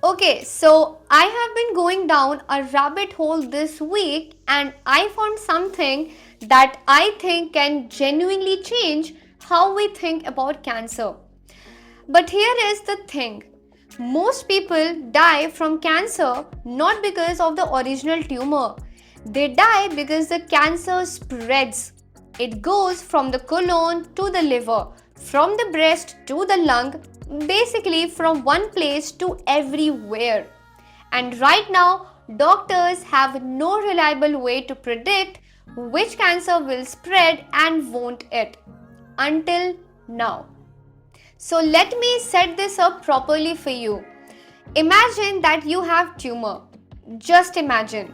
Okay, so I have been going down a rabbit hole this week and I found something that I think can genuinely change how we think about cancer. But here is the thing, most people die from cancer not because of the original tumor, they die because the cancer spreads. It goes from the colon to the liver, from the breast to the lung, basically from one place to everywhere. And right now, doctors have no reliable way to predict which cancer will spread and won't it. Until now. So let me set this up properly for you. Imagine that you have tumor. Just imagine.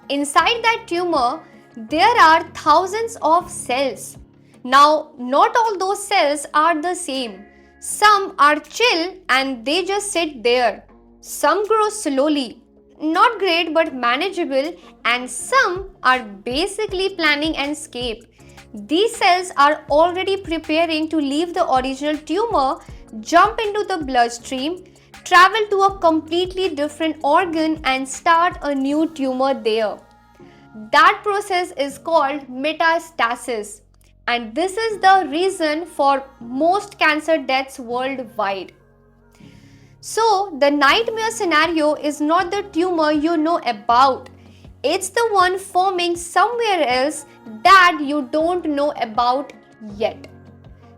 Inside that tumor, there are thousands of cells. Now, not all those cells are the same. Some are chill and they just sit there. Some grow slowly, not great but manageable, and some are basically planning an escape. These cells are already preparing to leave the original tumor, jump into the bloodstream, travel to a completely different organ and start a new tumor there. That process is called metastasis, and this is the reason for most cancer deaths worldwide. So, the nightmare scenario is not the tumor you know about. It's the one forming somewhere else that you don't know about yet.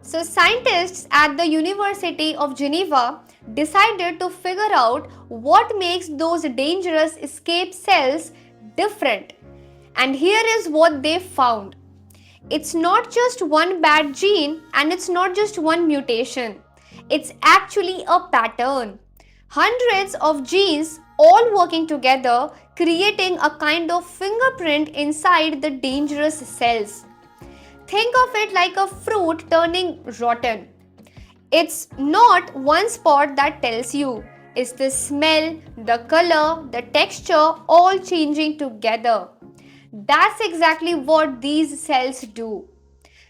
So, scientists at the University of Geneva decided to figure out what makes those dangerous escape cells different. And here is what they found. It's not just one bad gene and it's not just one mutation. It's actually a pattern. Hundreds of genes all working together, creating a kind of fingerprint inside the dangerous cells. Think of it like a fruit turning rotten. It's not one spot that tells you. It's the smell, the color, the texture all changing together. That's exactly what these cells do.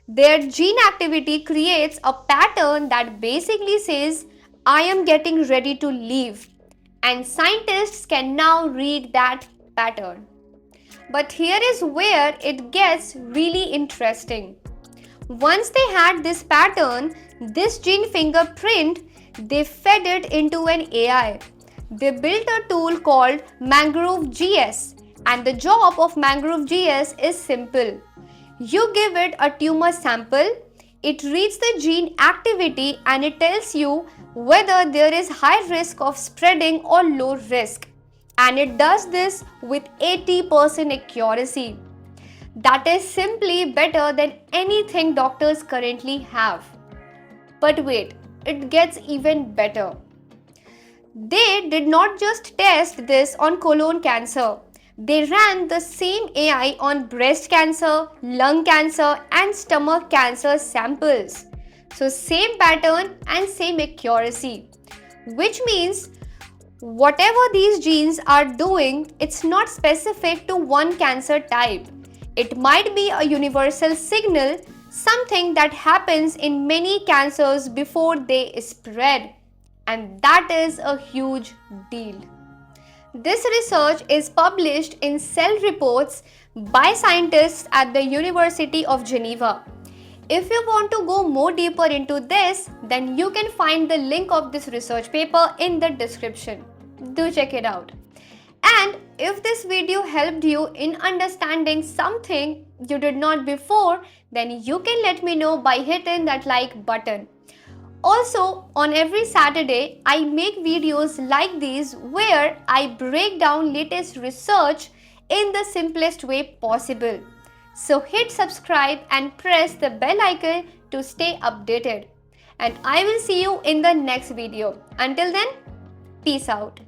Their gene activity creates a pattern that basically says, I am getting ready to leave. And scientists can now read that pattern. But here is where it gets really interesting. Once they had this pattern, this gene fingerprint, they fed it into an AI. They built a tool called Mangrove GS, and the job of Mangrove GS is simple. You give it a tumor sample, it reads the gene activity and it tells you whether there is high risk of spreading or low risk. And it does this with 80% accuracy. That is simply better than anything doctors currently have. But wait, it gets even better. They did not just test this on colon cancer. They ran the same AI on breast cancer, lung cancer and stomach cancer samples. So same pattern and same accuracy. Which means whatever these genes are doing, it's not specific to one cancer type. It might be a universal signal, something that happens in many cancers before they spread. And that is a huge deal. This research is published in Cell Reports by scientists at the University of Geneva. If you want to go more deeper into this, then you can find the link of this research paper in the description. Do check it out. And if this video helped you in understanding something you did not before, then you can let me know by hitting that like button. Also, on every Saturday, I make videos like these where I break down latest research in the simplest way possible. So hit subscribe and press the bell icon to stay updated. And I will see you in the next video. Until then, peace out.